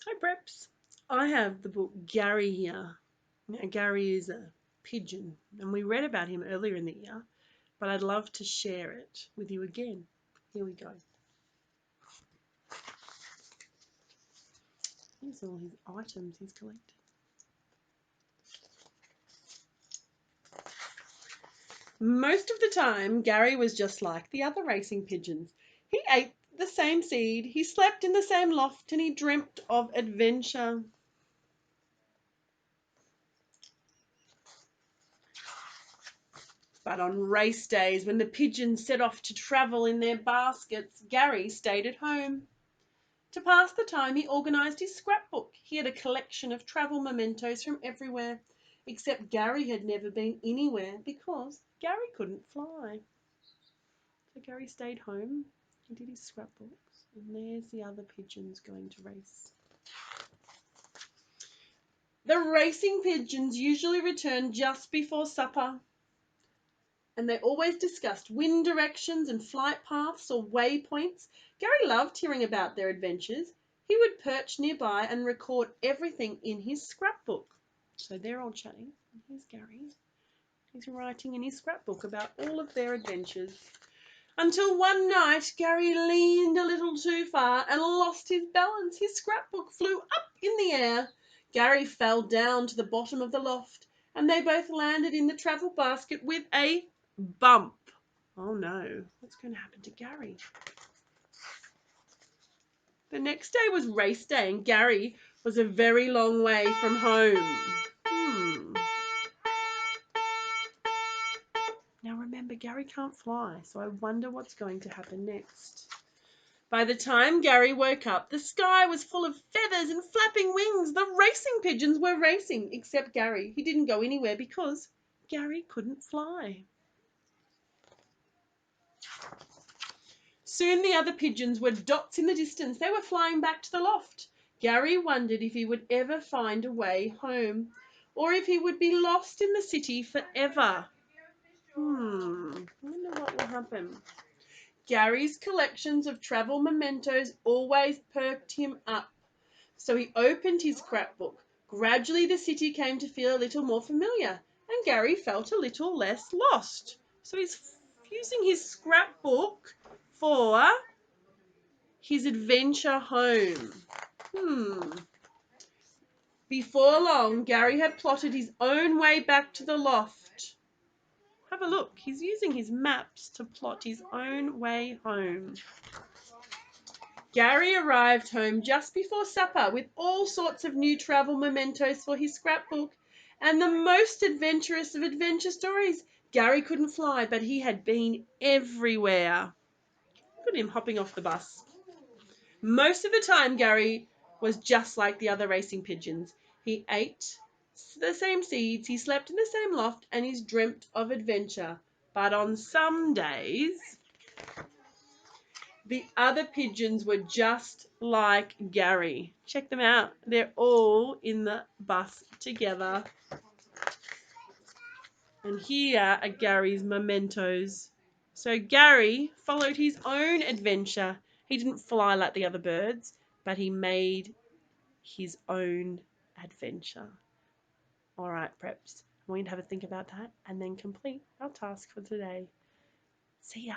Hi, Preps. I have the book Gary here. Now, Gary is a pigeon, and we read about him earlier in the year, but I'd love to share it with you again. Here we go. Here's all his items he's collected. Most of the time, Gary was just like the other racing pigeons. He ate the same seed, he slept in the same loft, and he dreamt of adventure. But on race days, when the pigeons set off to travel in their baskets, Gary stayed at home. To pass the time, he organised his scrapbook. He had a collection of travel mementos from everywhere, except Gary had never been anywhere because Gary couldn't fly. So Gary stayed home, he did his scrapbooks, and there's the other pigeons going to race. The racing pigeons usually returned just before supper, and they always discussed wind directions and flight paths or waypoints. Gary loved hearing about their adventures. He would perch nearby and record everything in his scrapbook. So they're all chatting. Here's Gary. He's writing in his scrapbook about all of their adventures. Until one night, Gary leaned a little too far and lost his balance. His scrapbook flew up in the air. Gary fell down to the bottom of the loft, and they both landed in the travel basket with a bump. Oh no, what's going to happen to Gary? The next day was race day, and Gary was a very long way from home. Now remember, Gary can't fly, so I wonder what's going to happen next. By the time Gary woke up, the sky was full of feathers and flapping wings. The racing pigeons were racing, except Gary. He didn't go anywhere because Gary couldn't fly. Soon the other pigeons were dots in the distance. They were flying back to the loft. Gary wondered if he would ever find a way home, or if he would be lost in the city forever. I wonder what will happen. Gary's collections of travel mementos always perked him up. So he opened his scrapbook. Gradually the city came to feel a little more familiar, and Gary felt a little less lost. So he's using his scrapbook for his adventure home. Before long, Gary had plotted his own way back to the loft. Have a look. He's using his maps to plot his own way home. Gary arrived home just before supper with all sorts of new travel mementos for his scrapbook and the most adventurous of adventure stories. Gary couldn't fly, but he had been everywhere. Look at him hopping off the bus. Most of the time, Gary was just like the other racing pigeons. He ate the same seeds, he slept in the same loft, and he dreamt of adventure. But on some days, the other pigeons were just like Gary. Check them out. They're all in the bus together. And here are Gary's mementos. So Gary followed his own adventure. He didn't fly like the other birds, but he made his own adventure. All right, preps. I want you to have a think about that and then complete our task for today. See ya.